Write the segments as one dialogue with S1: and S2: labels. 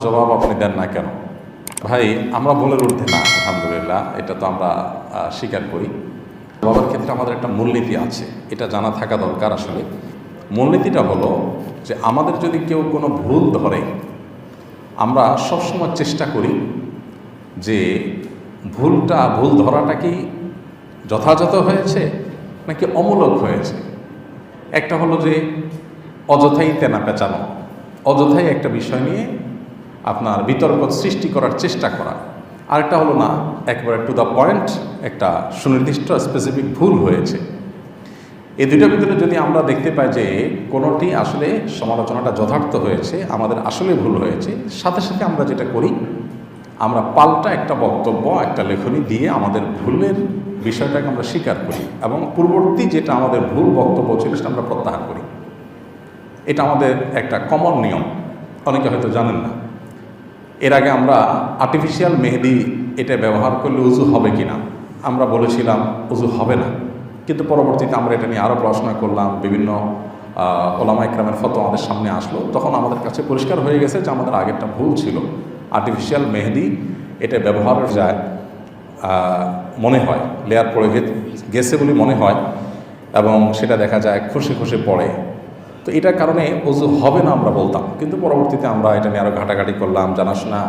S1: জবাব আপনি দেন না কেন? ভাই, আমরা ভুলের ঊর্ধ্বে না, আলহামদুলিল্লাহ, এটা তো আমরা স্বীকার করি। জবাবের ক্ষেত্রে আমাদের একটা মূলনীতি আছে, এটা জানা থাকা দরকার। আসলে মূলনীতিটা হলো যে আমাদের যদি কেউ কোনো ভুল ধরে, আমরা সবসময় চেষ্টা করি যে ভুল ধরাটা কি যথাযথ হয়েছে নাকি অমূলক হয়েছে। একটা হলো যে অযথাই তেনা পেঁচানো, অযথাই একটা বিষয় নিয়ে আপনার বিতর্ক সৃষ্টি করার চেষ্টা করা। আরেকটা হলো না, একবারে টু দ্য পয়েন্ট একটা সুনির্দিষ্ট স্পেসিফিক ভুল হয়েছে। এই দুইটার ভিতরে যদি আমরা দেখতে পাই যে কোনোটি আসলে সমালোচনাটা যথার্থ হয়েছে, আমাদের আসলে ভুল হয়েছে, সাথে সাথে আমরা যেটা করি, আমরা পাল্টা একটা বক্তব্য, একটা লেখনী দিয়ে আমাদের ভুলের বিষয়টাকে আমরা স্বীকার করি এবং পূর্ববর্তী যেটা আমাদের ভুল বক্তব্য ছিল সেটা আমরা প্রত্যাহার করি। এটা আমাদের একটা কমন নিয়ম, অনেকে হয়তো জানেন না। এর আগে আমরা আর্টিফিশিয়াল মেহেদি এটা ব্যবহার করলে উজু হবে কি না আমরা বলেছিলাম উজু হবে না, কিন্তু পরবর্তীতে আমরা এটা নিয়ে আরও পড়াশোনা করলাম, বিভিন্ন ওলামা ইকরামের ফতোয়া আমাদের সামনে আসলো, তখন আমাদের কাছে পরিষ্কার হয়ে গেছে যে আমাদের আগেরটা ভুল ছিল। আর্টিফিশিয়াল মেহেদি এটা ব্যবহার যায় মনে হয় লেয়ার পড়ে গেছে বলে মনে হয়, এবং সেটা দেখা যায় খসে খসে পড়ে। তো এটার কারণে অজু হবে না আমরা বলতাম, কিন্তু পরবর্তীতে আমরা এটা নিয়ে আরও ঘাটাঘাটি করলাম, জানাশোনা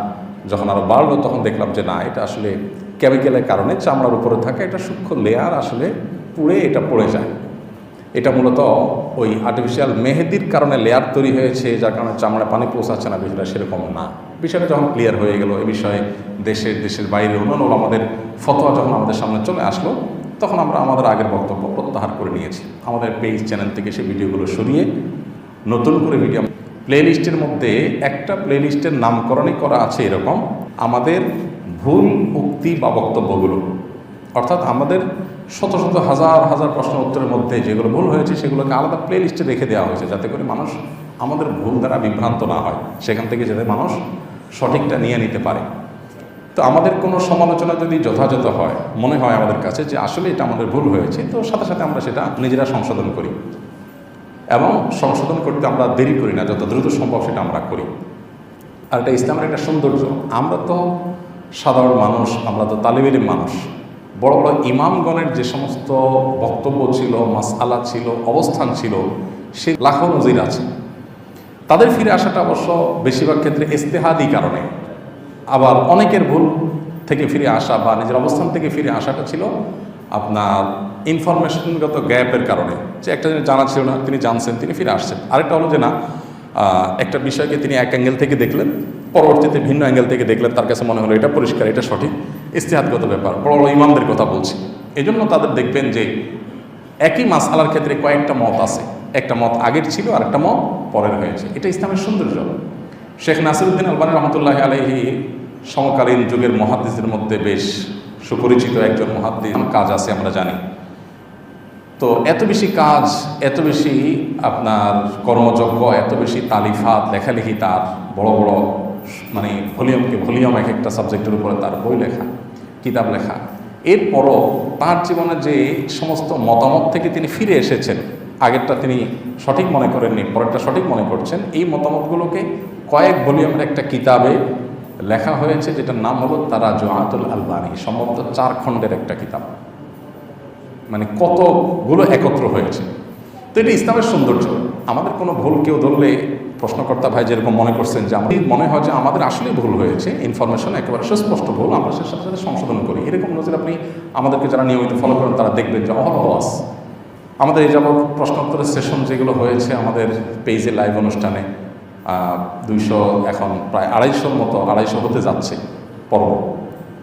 S1: যখন আরও বাড়লো তখন দেখলাম যে না, এটা আসলে কেমিক্যালের কারণে চামড়ার উপরে থাকা এটা সূক্ষ্ম লেয়ার আসলে পুড়ে এটা পড়ে যায়। এটা মূলত ওই আর্টিফিশিয়াল মেহেদির কারণে লেয়ার তৈরি হয়েছে, যার কারণে চামড়ায় পানি পৌঁছাচ্ছে না, বিষয়টা সেরকম না। বিষয়টা যখন ক্লিয়ার হয়ে গেল, এ বিষয়ে দেশের বাইরে অন্যান্য আমাদের ফতোয়া যখন আমাদের সামনে চলে আসলো, তখন আমরা আমাদের আগের বক্তব্য প্রত্যাহার করে নিয়েছি। আমাদের পেজ চ্যানেল থেকে সেই ভিডিওগুলো সরিয়ে নতুন করে ভিডিও প্লেলিস্টের মধ্যে একটা প্লেলিস্টের নামকরণই করা আছে এরকম আমাদের ভুল উক্তি বা বক্তব্যগুলো, অর্থাৎ আমাদের শত শত হাজার হাজার প্রশ্ন উত্তরের মধ্যে যেগুলো ভুল হয়েছে সেগুলোকে আলাদা প্লেলিস্টে রেখে দেওয়া হয়েছে, যাতে করে মানুষ আমাদের ভুল দ্বারা বিভ্রান্ত না হয়, সেখান থেকে যাতে মানুষ সঠিকটা নিয়ে নিতে পারে। তো আমাদের কোনো সমালোচনা যদি যথাযথ হয়, মনে হয় আমাদের কাছে যে আসলে এটা আমাদের ভুল হয়েছে, তো সাথে সাথে আমরা সেটা নিজেরা সংশোধন করি, এবং সংশোধন করতে আমরা দেরি করি না, যত দ্রুত সম্ভব সেটা আমরা করি। আর এটা ইসলামের একটা সৌন্দর্য। আমরা তো সাধারণ মানুষ, আমরা তো তালিবের মানুষ। বড় বড় ইমামগণের যে সমস্ত বক্তব্য ছিল, মাসআলা ছিল, অবস্থান ছিল, সে লাখো নজির আছে। তাদের ফিরে আসাটা অবশ্য বেশিরভাগ ক্ষেত্রে ইজতিহাদি কারণে, আবার অনেকের ভুল থেকে ফিরে আসা বা নিজের অবস্থান থেকে ফিরে আসাটা ছিল আপনার ইনফরমেশনগত গ্যাপের কারণে, যে একটা জিনিস জানা ছিল না, তিনি জানছেন, তিনি ফিরে আসছেন। আরেকটা হলো যে না, একটা বিষয়কে তিনি এক অ্যাঙ্গেল থেকে দেখলেন, পরবর্তীতে ভিন্ন অ্যাঙ্গেল থেকে দেখলেন, তার কাছে মনে হলো এটা পরিষ্কার, এটা সঠিক, ইজতিহাদগত ব্যাপার। বড় বড় ইমামদের কথা বলছি, এই জন্য তাদের দেখবেন যে একই মাসআলার ক্ষেত্রে কয়েকটা মত আছে, একটা মত আগের ছিল আর একটা মত পরের হয়েছে। এটা ইসলামের সৌন্দর্য। শেখ নাসিরউদ্দিন আলবানী রহমতুল্লাহ আলাইহি সমকালীন যুগের মুহাদ্দিসদের মধ্যে বেশ সুপরিচিত একজন মুহাদ্দিস, কাজ আছে আমরা জানি। তো এত বেশি কাজ, এত বেশি আপনার কর্মযজ্ঞ, এত বেশি তালিফাত, লেখালেখি, তার বড় বড় মানে ভলিউম এক একটা সাবজেক্টের উপরে তার বই লেখা, কিতাব লেখা। এরপরও তার জীবনে যে সমস্ত মতামত থেকে তিনি ফিরে এসেছেন, আগেরটা তিনি সঠিক মনে করেননি, পরেরটা সঠিক মনে করছেন, এই মতামতগুলোকে কয়েক ভলিউমের একটা কিতাবে লেখা হয়েছে, যেটার নাম হলো তারাজুআতুল আলবানী। সম্ভবত 4 খণ্ডের একটা কিতাব, মানে কতগুলো একত্র হয়েছে। তো এটা ইসলামের সৌন্দর্য। আমাদের কোনো ভুল কেউ ধরলে, প্রশ্নকর্তা ভাই যেরকম মনে করছেন যে আমাদের মনে হয় যে আমাদের আসলে ভুল হয়েছে, ইনফরমেশন একেবারে সুস্পষ্ট ভুল, আমরা সে সাথে সাথে সংশোধন করি। এরকম নজির আপনি আমাদেরকে যারা নিয়মিত ফলো করেন তারা দেখবেন যে অহরহ আমাদের এই যাবৎ প্রশ্নোত্তরের সেশন যেগুলো হয়েছে আমাদের পেজে লাইভ অনুষ্ঠানে 200, এখন প্রায় 250 মতো, 250 হতে যাচ্ছে পর্ব।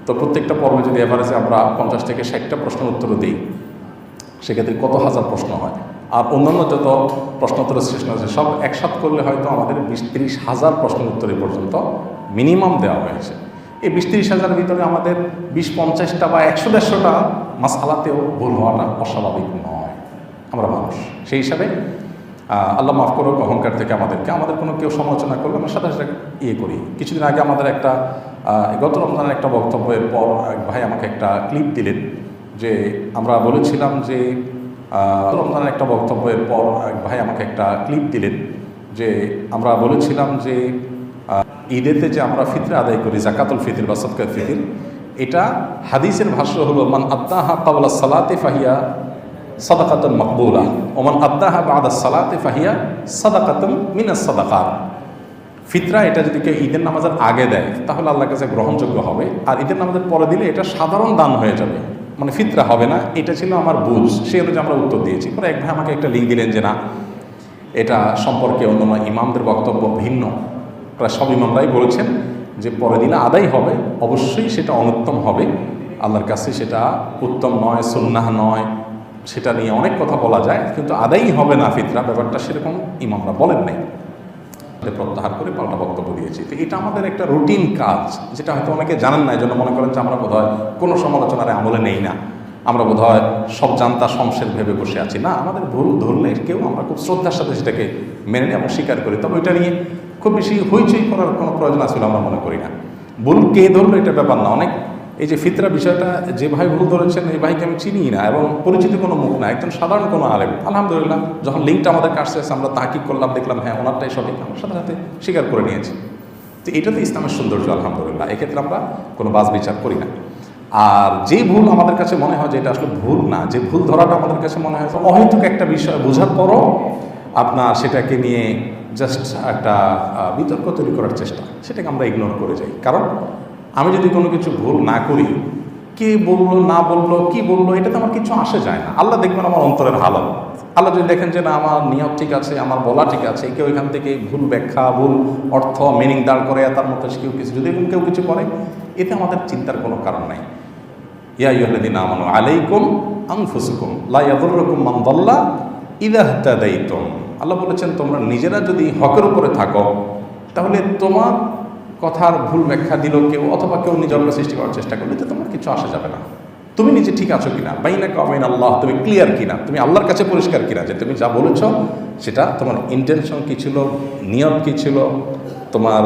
S1: তো প্রত্যেকটা পর্বে যদি এভারেজে আমরা 50 থেকে 60টা প্রশ্নের উত্তর দিই, সেক্ষেত্রে কত হাজার প্রশ্ন হয়। আর অন্যান্য যত প্রশ্নোত্তরের সেশন আছে সব একসাথ করলে হয়তো আমাদের 20-30 হাজার প্রশ্নের উত্তর পর্যন্ত মিনিমাম দেওয়া হয়েছে। এই 20-30 হাজারের ভিতরে আমাদের 20-50টা বা 100-150টা মাসআলাতেও ভুল হওয়াটা অস্বাভাবিক নয়। আমরা মানুষ, সেই হিসাবে আল্লাহ মাফ করুক অহংকার থেকে আমাদের কোনো কেউ সমালোচনা করলে আমরা সাথে সাথে করি। কিছুদিন আগে আমাদের একটা গত রমজানের একটা বক্তব্যের পর এক ভাই আমাকে একটা ক্লিপ দিলেন, যে আমরা বলেছিলাম যে রমজানের একটা বক্তব্যের পর এক ভাই আমাকে একটা ক্লিপ দিলেন যে আমরা বলেছিলাম যে ঈদেতে যে আমরা ফিতরা আদায় করি, জাকাতুল ফিতর বা সদকাতুল ফিতর, এটা হাদিসের ভাষ্য হলো মান আদ্দাহা ক্বাবলা সালাতি ফাহিয়া সাদাকাতুন মাকবুলা ওয়া মান আদ্দাহা বা'দা সালাতি ফাহিয়া সাদাকাতুন মিনাস সাদাকাত। ফিতরা এটা যদি কেউ ঈদের নামাজের আগে দেয় তাহলে আল্লাহর কাছে গ্রহণযোগ্য হবে, আর ঈদের নামাজের পরে দিলে এটা সাধারণ দান হয়ে যাবে, মানে ফিতরা হবে না। এটা ছিল আমার বুঝ, সেই অনুযায়ী আমরা উত্তর দিয়েছি। পরে এক ভাই আমাকে একটা লিঙ্ক দিলেন যে না, এটা সম্পর্কে অন্য ইমামদের বক্তব্য ভিন্ন। প্রায় সব ইমামরাই বলেছেন যে পরে দিলে আদায় হবে, অবশ্যই সেটা অনুত্তম হবে, আল্লাহর কাছে সেটা উত্তম নয়, সুন্নাহ নয়, সেটা নিয়ে অনেক কথা বলা যায়, কিন্তু আদায়ই হবে না ফিতরা, ব্যাপারটা সেরকম ইমামরা বলেন নাই। প্রত্যাহার করে পাল্টা বক্তব্য দিয়েছি। তো এটা আমাদের একটা রুটিন কাজ, যেটা হয়তো অনেকে জানেন না, এই জন্য মনে করেন যে আমরা বোধহয় কোনো সমালোচনার আমলে নেই না, আমরা বোধহয় সব জানতা শমশের ভেবে বসে আছি। না, আমাদের ভুল ধরলে কেউ আমরা খুব শ্রদ্ধার সাথে সেটাকে মেনে নিই এবং স্বীকার করি। তবে ওইটা নিয়ে খুব বেশি হইচই করার কোনো প্রয়োজন আছে বলে আমরা মনে করি না। ভুল কে ধরলো এটা ব্যাপার না। অনেক এই যে ফিতরা বিষয়টা যে ভাই ভুল ধরেছেন, এই ভাইকে আমি চিনি না এবং পরিচিত কোনো মুখ না, একজন সাধারণ কোনো আলেম। আলহামদুলিল্লাহ, যখন লিঙ্কটা আমাদের কাছে এসে আমরা তাহকিক করলাম, দেখলাম হ্যাঁ ওনারটাই সঠিক, আমার সাথে সাথে স্বীকার করে নিয়েছি। তো এটা তো ইসলামের সৌন্দর্য, আলহামদুলিল্লাহ। এক্ষেত্রে আমরা কোনো বাজ বিচার করি না। আর যে ভুল আমাদের কাছে মনে হয় যে এটা আসলে ভুল না, যে ভুল ধরাটা আমাদের কাছে মনে হয় অহেতুক একটা বিষয় বোঝার পরও আপনার সেটাকে নিয়ে জাস্ট একটা বিতর্ক তৈরি করার চেষ্টা, সেটাকে আমরা ইগনোর করে যাই। কারণ আমি যদি কোনো কিছু ভুল না করি, কে বললো না বললো কি বললো এটাতে আমার কিছু আসে যায় না। আল্লাহ দেখবেন আমার অন্তরের হালত। আল্লাহ যদি দেখেন যে না আমার নিয়ত ঠিক আছে, আমার বলা ঠিক আছে, কেউ এখান থেকে ভুল ব্যাখ্যা, ভুল অর্থ, মিনিং দাঁড় করে তার মতো কেউ কিছু যদি কেউ কিছু করে, এতে আমাদের চিন্তার কোনো কারণ নাই। ইয়া আইয়ুহাল্লাযীনা আমানু আলাইকুম আনফুসাকুম লা ইয়াদুররুকুম মান দাল্লা ইযা ইহতাদাইতুম। আল্লাহ বলেছেন তোমরা নিজেরা যদি হকের উপরে থাকো, তাহলে তোমার কথার ভুল ব্যাখ্যা দিল কেউ, অথবা কেউ নিজের সৃষ্টি করার চেষ্টা করলে তো তোমার কিছু আসা যাবে না। তুমি নিজে ঠিক আছো কিনা, বাইনাকা ওয়া বাইনা আল্লাহ, তুমি ক্লিয়ার কিনা, তুমি আল্লাহর কাছে পরিষ্কার কিনা, যে তুমি যা বলেছ সেটা তোমার ইন্টেনশন কী ছিল, নিয়ত কী ছিল, তোমার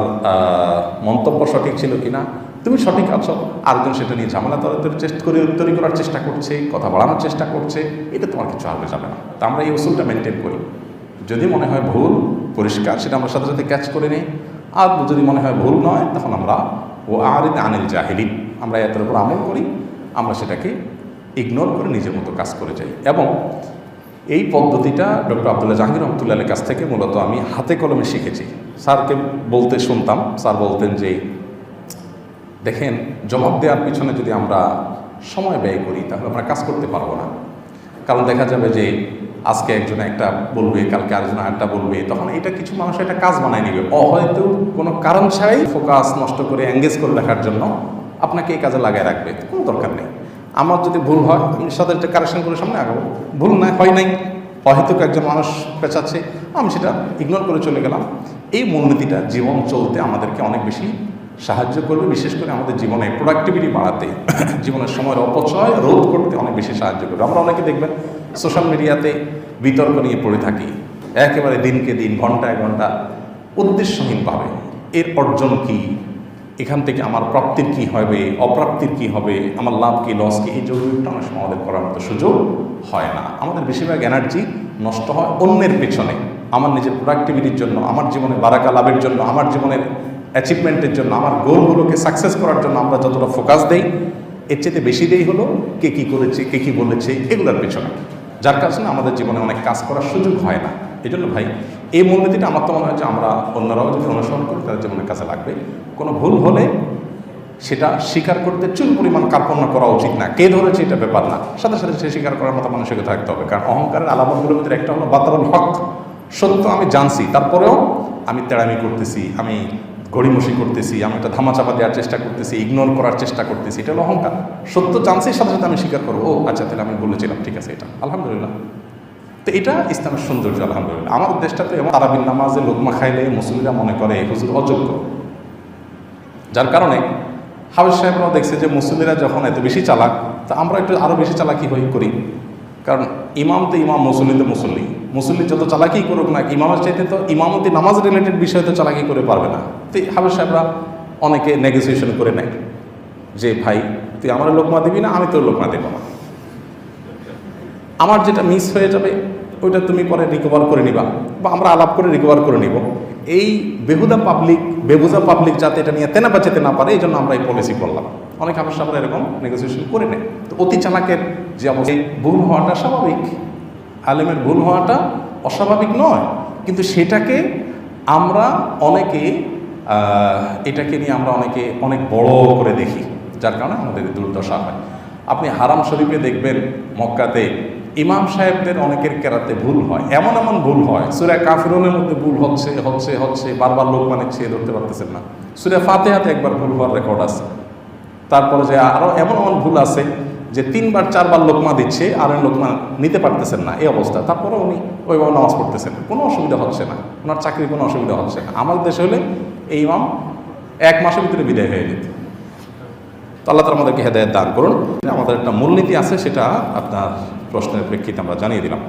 S1: মন্তব্য সঠিক ছিল কিনা, তুমি সঠিক আছো। আরেকজন সেটা নিয়ে ঝামেলা তৈরি করার চেষ্টা করছে, কথা বাড়ানোর চেষ্টা করছে, এটা তোমার কিছু আসবে যাবে না। তা আমরা এই উসুলটা মেনটেন করি। যদি মনে হয় ভুল পরিষ্কার, সেটা আমরা সাথে সাথে ক্যাচ করে নিই। আর যদি মনে হয় ভুল নয়, তখন আমরা ও আরিদ আনিল জাহিলিন, আমরা এতের উপর আমল করি, আমরা সেটাকে ইগনোর করে নিজের মতো কাজ করে যাই। এবং এই পদ্ধতিটা ডক্টর আব্দুল্লাহ জাহাঙ্গীর রহমতুল্লাহের কাছ থেকে মূলত আমি হাতে কলমে শিখেছি। স্যারকে বলতে শুনতাম, স্যার বলতেন যে দেখেন, জবাব দেওয়ার পিছনে যদি আমরা সময় ব্যয় করি তাহলে আমরা কাজ করতে পারবো না। কারণ দেখা যাবে যে আজকে একজন একটা বলবে, কালকে আরেকজন আরেকটা বলবে, তখন এটা কিছু মানুষ একটা কাজ বানায় নেবে, হয়তো কোনো কারণ ছাড়াই ফোকাস নষ্ট করে এঙ্গেজ করে রাখার জন্য আপনাকে এই কাজে লাগায় রাখবে, কোনো দরকার নেই। আমার যদি ভুল হয় আমি সাথে একটা কারেকশন করে সামনে আগাবো, ভুল না হয় নাই, হয়তো একজন মানুষ পেঁচাচ্ছে, আমি সেটা ইগনোর করে চলে গেলাম। এই মূলনীতিটা জীবন চলতে আমাদেরকে অনেক বেশি সাহায্য করবে, বিশেষ করে আমাদের জীবনে প্রোডাক্টিভিটি বাড়াতে, জীবনের সময়ের অপচয় রোধ করতে অনেক বেশি সাহায্য করবে। আমরা অনেকে দেখবেন সোশ্যাল মিডিয়াতে বিতর্ক নিয়ে পড়ে থাকি, একেবারে দিনকে দিন, ঘন্টায় ঘন্টা, উদ্দেশ্যহীনভাবে। এর অর্জন কি, এখান থেকে আমার প্রাপ্তির কি হবে, অপ্রাপ্তির কি হবে, আমার লাভ কি লস কি, এই জরুরিটা অনেক সময় আমাদের করার মতো সুযোগ হয় না। আমাদের বেশিরভাগ এনার্জি নষ্ট হয় অন্যের পেছনে, আমার নিজের প্রোডাক্টিভিটির জন্য, আমার জীবনে বারাকা লাভের জন্য, আমার জীবনের অ্যাচিভমেন্টের জন্য, আমার গোলগুলোকে সাকসেস করার জন্য আমরা যতটা ফোকাস দেই, এর চেয়ে বেশি দেই হলো কে কী করেছে, কে কী বলেছে, এগুলোর পেছনে, যার কারণে আমাদের জীবনে অনেক কাজ করার সুযোগ হয় না। এই জন্য ভাই, এই মূলনীতিটা আমার তো মনে হয় যে আমরা অন্যরাও যদি অনুসরণ করি তাদের জীবনের কাছে লাগবে। কোনো ভুল হলে সেটা স্বীকার করতে চুল পরিমাণ কার্পণ্য করা উচিত না। কে ধরেছে এটা ব্যাপার না, সাথে সাথে সে স্বীকার করার মতো মানসিকতা থাকতে হবে। কারণ অহংকারের আলামতগুলোর ভিতরে একটা হলো বাতারুল হক, সত্য আমি জানছি, তারপরেও আমি তেড়ামি করতেছি, আমি গড়িমসি করতেছি, আমি একটা ধামাচাপা দেওয়ার চেষ্টা করতেছি, ইগনোর করার চেষ্টা করতেছি, এটা হলো অহংকার। সত্য জানছি, সাথে সাথে আমি স্বীকার করবো, ও আচ্ছা তাহলে আমি বলেছিলাম, ঠিক আছে, এটা আলহামদুলিল্লাহ। তো এটা ইসলামের সৌন্দর্য, আলহামদুলিল্লাহ। আমাদের দেশটাতে এমন তারাবির নামাজে লোকমা খাইলে মুসলিমরা মনে করে হুজুর অযোগ্য, যার কারণে হাফেজ সাহেবরাও দেখছে যে মুসলিমরা যখন এত বেশি চালাক, তা আমরা একটু আরও বেশি চালাকি করি। কারণ ইমাম তো ইমাম, মুসল্লি তো মুসল্লি, মুসল্লি যত চালাকি করুক না, ইমামের চাইতে তো ইমামতি নামাজ রিলেটেড বিষয় তো চালাকি করে পারবে না। তো হাফেজ সাহেবরা অনেকে নেগোসিয়েশন করে নেয় যে ভাই তুই আমার লোকমা দিবি না, আমি তোর লোকমা দেবো না, আমার যেটা মিস হয়ে যাবে ওইটা তুমি পরে রিকভার করে নিবা বা আমরা আলাপ করে রিকভার করে নিব। এই বেহুদা পাবলিক যাতে এটা নিয়ে তেনা বাঁচাতে না পারে এই জন্য আমরা এই পলিসি করলাম। অনেক মানুষ আমরা এরকম নেগোসিয়েশন করে নেয়। তো অতি চালাকের যে অবস্থা, ভুল হওয়াটা স্বাভাবিক, আলেমের ভুল হওয়াটা অস্বাভাবিক নয়, কিন্তু সেটাকে আমরা অনেকে এটাকে নিয়ে আমরা অনেক বড় করে দেখি, যার কারণে আমাদের দুর্দশা হয়। আপনি হারাম শরীফে দেখবেন মক্কাতে ইমাম সাহেবদের অনেকের কেরাতে ভুল হয়, এমন ভুল হয়, সূরা কাফিরুনের মধ্যে ভুল হচ্ছে বারবার লোকমানের চেয়ে ধরতে পারতেছেন না। সূরা ফাতিহাতে একবার ভুল হওয়ার রেকর্ড আছে। তারপরে যে আরও এমন ভুল আছে যে 3বার 4বার লোকমা দিচ্ছে আর লোকমা নিতে পারতেছেন না, এই অবস্থা। তারপরে উনি ওইভাবে নামাজ পড়তেছেন, কোনো অসুবিধা হচ্ছে না, ওনার চাকরির কোনো অসুবিধা হচ্ছে না। আমাদের দেশে হলে এই ইমাম 1 মাসের ভিতরে বিদায় হয়ে যেত। তো আল্লাহ তাআলা আমাদেরকে হেদায়েত দান করুন। আমাদের একটা মূলনীতি আছে, সেটা আপনার প্রশ্নের প্রেক্ষিতে আমরা জানিয়ে দিলাম।